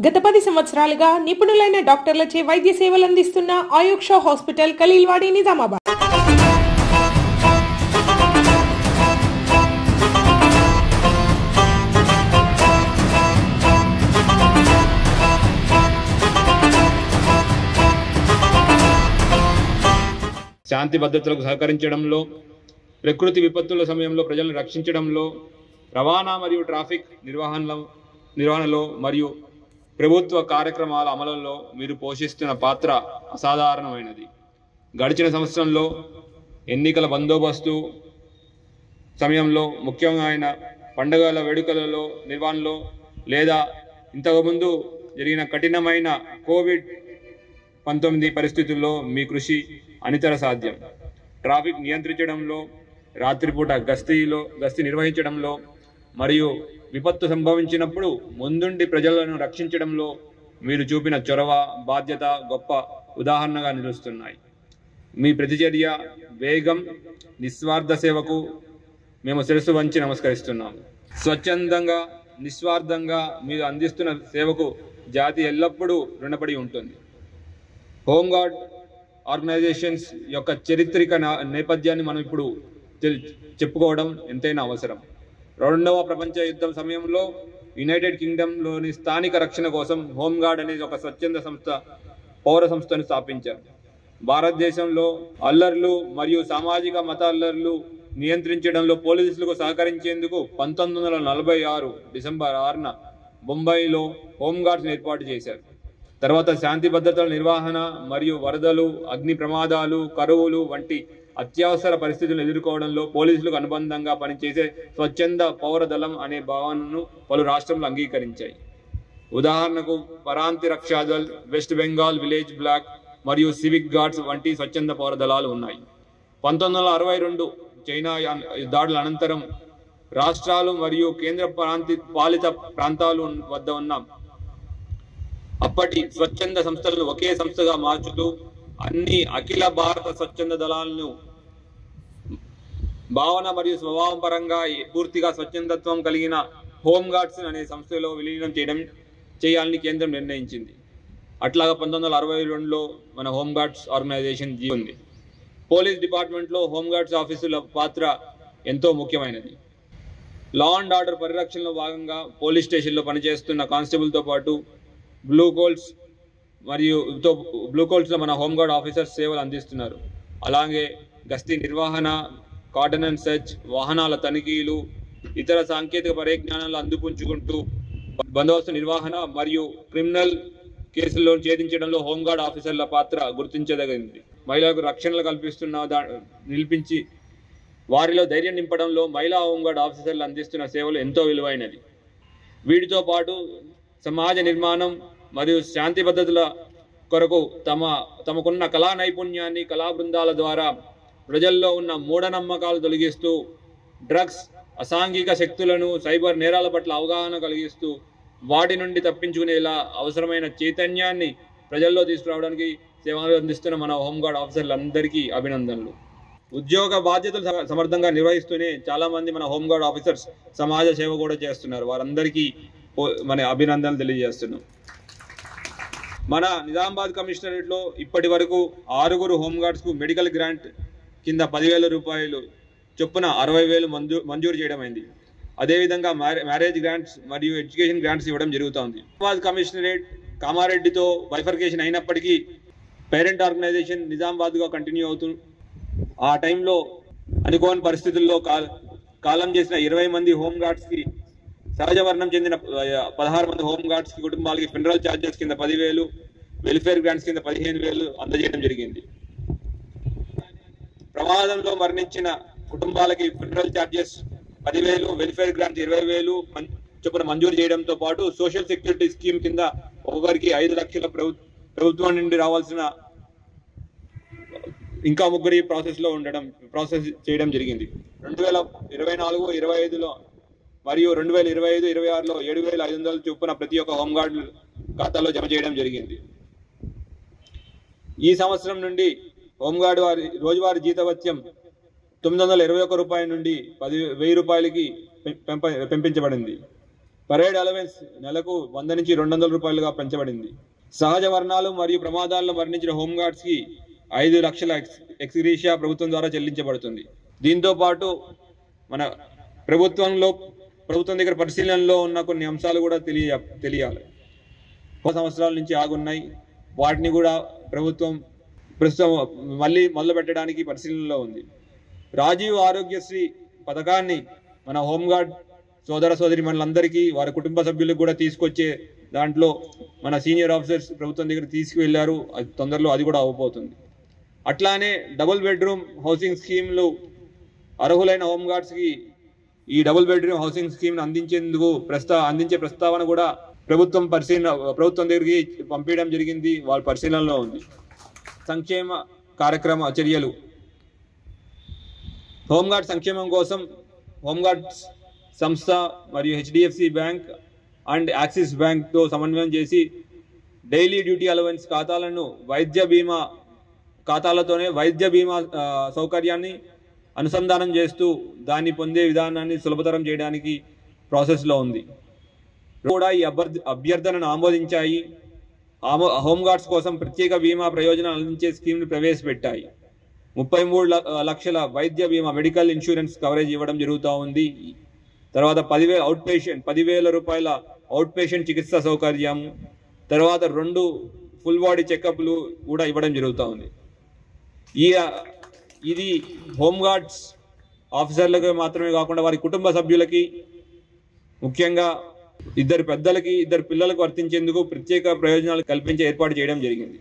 గత 10 సంవత్సరాలుగా నిపుణులైన డాక్టర్లచే వైద్య సేవలు అందిస్తున్న ఆయుక్ష హాస్పిటల్ ఖలీల్వాడి నిజామాబాద్. శాంతి భద్రతలకు సహకరించడంలో, ప్రకృతి విపత్తుల సమయంలో ప్రజలను రక్షించడంలో, రవాణా మరియు ట్రాఫిక్ నిర్వహణలో మరియు ప్రభుత్వ కార్యక్రమాల అమలులో మీరు పోషిస్తున్న పాత్ర అసాధారణమైనది. గడిచిన సంవత్సరంలో ఎన్నికల బందోబస్తు సమయంలో, ముఖ్యమైన పండుగల వేడుకలలో నిర్వహణలో లేదా ఇంతకుముందు జరిగిన కఠినమైన కోవిడ్-19 పరిస్థితుల్లో మీ కృషి అనితర సాధ్యం. ట్రాఫిక్ నియంత్రించడంలో, రాత్రిపూట గస్తీ నిర్వహించడంలో మరియు విపత్తు సంభవించినప్పుడు ముందుండి ప్రజలను రక్షించడంలో మీరు చూపిన చొరవ, బాధ్యత గొప్ప ఉదాహరణగా నిలుస్తున్నాయి. మీ ప్రతిచర్య, వేగం, నిస్వార్థ సేవకు మేము శిరస్సు వంచి నమస్కరిస్తున్నాము. స్వచ్ఛందంగా, నిస్వార్థంగా మీరు అందిస్తున్న సేవకు జాతి ఎల్లప్పుడూ రుణపడి ఉంటుంది. హోంగార్డ్ ఆర్గనైజేషన్స్ యొక్క చారిత్రక నేపథ్యాన్ని మనం ఇప్పుడు చెప్పుకోవడం ఎంతైనా అవసరం. 2వ ప్రపంచ యుద్ధం సమయంలో యునైటెడ్ కింగ్డమ్లోని స్థానిక రక్షణ కోసం హోంగార్డ్ అనేది ఒక స్వచ్ఛంద పౌర సంస్థను స్థాపించారు. భారతదేశంలో అల్లర్లు మరియు సామాజిక మత అల్లర్లు నియంత్రించడంలో పోలీసులకు సహకరించేందుకు 1946 డిసెంబర్ 6న బొంబాయిలో హోంగార్డ్స్ని ఏర్పాటు చేశారు. తర్వాత శాంతి భద్రతల నిర్వహణ మరియు వరదలు, అగ్ని ప్రమాదాలు, కరువులు వంటి అత్యవసర పరిస్థితులను ఎదుర్కోవడంలో పోలీసులకు అనుబంధంగా పనిచేసే స్వచ్ఛంద పౌర దళం అనే భావనను పలు రాష్ట్రాలు అంగీకరించాయి. ఉదాహరణకు పరాంతి రక్షాదళ్, వెస్ట్ బెంగాల్ విలేజ్ బ్లాక్ మరియు సివిక్ గార్డ్స్ వంటి స్వచ్ఛంద పౌర దళాలు ఉన్నాయి. 1962 చైనా దాడుల అనంతరం రాష్ట్రాలు మరియు కేంద్ర పాలిత ప్రాంతాలు వద్ద ఉన్న అప్పటి స్వచ్ఛంద సంస్థలను ఒకే సంస్థగా మార్చుతూ అన్ని అఖిల భారత స్వచ్ఛంద దళాలను భావన మరియు స్వభావం పరంగా పూర్తిగా స్వచ్ఛందత్వం కలిగిన హోంగార్డ్స్ అనే సంస్థలో విలీనం చేయాలని కేంద్రం నిర్ణయించింది. అట్లాగా 1962లో మన హోంగార్డ్స్ ఆర్గనైజేషన్ ఉంది. పోలీస్ డిపార్ట్మెంట్లో హోంగార్డ్స్ ఆఫీసుల పాత్ర ఎంతో ముఖ్యమైనది. లా అండ్ ఆర్డర్ పరిరక్షణలో భాగంగా పోలీస్ స్టేషన్లో పనిచేస్తున్న కానిస్టేబుల్తో పాటు బ్లూ కోల్స్లో మన హోంగార్డ్ ఆఫీసర్స్ సేవలు అందిస్తున్నారు. అలాగే గస్తీ నిర్వహణ, కార్డనెన్స్ సెర్చ్, వాహనాల తనిఖీలు, ఇతర సాంకేతిక పరిజ్ఞానాలు అందిపుంచుకుంటూ బందోబస్తు నిర్వహణ మరియు క్రిమినల్ కేసుల్లో ఛేదించడంలో హోంగార్డ్ ఆఫీసర్ల పాత్ర గుర్తించదగింది. మహిళలకు రక్షణలు నిలిపించి వారిలో ధైర్యం నింపడంలో మహిళా హోంగార్డ్ ఆఫీసర్లు అందిస్తున్న సేవలు ఎంతో విలువైనది. వీటితో పాటు సమాజ నిర్మాణం మరియు శాంతి భద్రతల కొరకు తమకున్న కళా నైపుణ్యాన్ని కళా బృందాల ద్వారా ప్రజల్లో ఉన్న మూఢనమ్మకాలు తొలగిస్తూ, డ్రగ్స్, అసాంఘిక శక్తులను, సైబర్ నేరాల పట్ల అవగాహన కలిగిస్తూ వాటి నుండి తప్పించుకునేలా అవసరమైన చైతన్యాన్ని ప్రజల్లో తీసుకురావడానికి సేవలు అందిస్తున్న మన హోంగార్డ్ ఆఫీసర్లందరికీ అభినందనలు. ఉద్యోగ బాధ్యతలు సమర్థంగా నిర్వహిస్తూనే చాలామంది మన హోంగార్డ్ ఆఫీసర్స్ సమాజ సేవ కూడా చేస్తున్నారు. వారందరికీ మన అభినందనలు తెలియజేస్తున్నాం. మన నిజామాబాద్ కమిషనరేట్లో ఇప్పటి వరకు 6 హోంగార్డ్స్కు మెడికల్ గ్రాంట్ కింద 10,000 రూపాయలు చొప్పున 60,000 మంజూరు చేయడమైంది. అదేవిధంగా మ్యారేజ్ గ్రాంట్స్ మరియు ఎడ్యుకేషన్ గ్రాంట్స్ ఇవ్వడం జరుగుతోంది. నిజామాబాద్ కమిషనరేట్ కామారెడ్డితో బైఫర్కేషన్ అయినప్పటికీ పేరెంట్ ఆర్గనైజేషన్ నిజామాబాద్గా కంటిన్యూ అవుతూ ఆ టైంలో అనుకోని పరిస్థితుల్లో కాలం చేసిన 20 మంది హోంగార్డ్స్కి, సహజ మరణం చెందిన 16 మంది హోంగార్డ్స్కి కుటుంబాలకి ఫినరల్ ఛార్జెస్ కింద 10,000, వెల్ఫేర్ గ్రాంట్స్ కింద 15,000 అందజేయడం జరిగింది. ప్రమాదంలో మరణించిన కుటుంబాలకి ఫినరల్ ఛార్జెస్ 10,000, వెల్ఫేర్ గ్రాంట్స్ 20,000 చొప్పున మంజూరు చేయడంతో పాటు సోషల్ సెక్యూరిటీ స్కీమ్ కింద ఒక్కొక్కరికి 5 లక్షల ప్రభుత్వం నుండి రావాల్సిన ఇంకా 3 ప్రాసెస్ చేయడం జరిగింది. 2024, 25లో మరియు 2025, 26లో 7,500 చొప్పున ప్రతి ఒక్క హోంగార్డ్ ఖాతాలో జమ చేయడం జరిగింది. ఈ సంవత్సరం నుండి హోంగార్డ్ వారి రోజువారీ జీతభత్యం 921 రూపాయల నుండి 10,000 రూపాయలకి పెంపించబడింది. పరేడ్ అలవెన్స్ నెలకు 100 నుంచి 200 రూపాయలుగా పెంచబడింది. సహజ మరణాలు మరియు ప్రమాదాలను మరణించిన హోంగార్డ్స్ కి 5 లక్షల ఎక్స్గ్రేషియా ప్రభుత్వం ద్వారా చెల్లించబడుతుంది. దీంతో పాటు మన ప్రభుత్వం దగ్గర పరిశీలనలో ఉన్న కొన్ని అంశాలు కూడా తెలియాలి. 10 సంవత్సరాల నుంచి ఆగున్నాయి, వాటిని కూడా ప్రభుత్వం ప్రస్తుతం మళ్ళీ మొదలు పెట్టడానికి పరిశీలనలో ఉంది. రాజీవ్ ఆరోగ్యశ్రీ పథకాన్ని మన హోంగార్డ్ సోదర సోదరి మనందరికీ వారి కుటుంబ సభ్యులకు కూడా తీసుకొచ్చే దాంట్లో మన సీనియర్ ఆఫీసర్స్ ప్రభుత్వం దగ్గర తీసుకువెళ్లారు. అది తొందరలో అది కూడా అవ్వబోతుంది. అట్లానే డబుల్ బెడ్రూమ్ హౌసింగ్ స్కీమ్లు అర్హులైన హోంగార్డ్స్కి ఈ డబుల్ బెడ్రూమ్ హౌసింగ్ స్కీమ్ను అందించే ప్రస్తావన కూడా ప్రభుత్వం దగ్గరికి పంపించడం జరిగింది. వాళ్ళ పరిశీలనలో ఉంది. సంక్షేమ కార్యక్రమ చర్యలు హోంగార్డ్ సంక్షేమం కోసం హోంగార్డ్స్ సంస్థ మరియు HDFC బ్యాంక్ అండ్ యాక్సిస్ బ్యాంక్తో సమన్వయం చేసి డైలీ డ్యూటీ అలవెన్స్ ఖాతాలను వైద్య బీమా ఖాతాలతోనే వైద్య బీమా సౌకర్యాన్ని అనుసంధానం చేస్తూ దాన్ని పొందే విధానాన్ని సులభతరం చేయడానికి ప్రాసెస్లో ఉంది. కూడా ఈ అభ్యర్థనను ఆమోదించాయి. హోంగార్డ్స్ కోసం ప్రత్యేక బీమా ప్రయోజనాలు అందించే స్కీమ్ను ప్రవేశపెట్టాయి. 33 లక్షల వైద్య బీమా మెడికల్ ఇన్సూరెన్స్ కవరేజ్ ఇవ్వడం జరుగుతూ ఉంది. తర్వాత 10,000 రూపాయల అవుట్ పేషెంట్ చికిత్సా సౌకర్యం, తర్వాత 2 ఫుల్ బాడీ చెకప్లు కూడా ఇవ్వడం జరుగుతూ ఉంది. ఇది హోంగార్డ్స్ ఆఫీసర్లకు మాత్రమే కాకుండా వారి కుటుంబ సభ్యులకి, ముఖ్యంగా 2 పెద్దలకి 2 పిల్లలకు వర్తించేందుకు ప్రత్యేక ప్రయోజనాలు కల్పించే ఏర్పాటు చేయడం జరిగింది.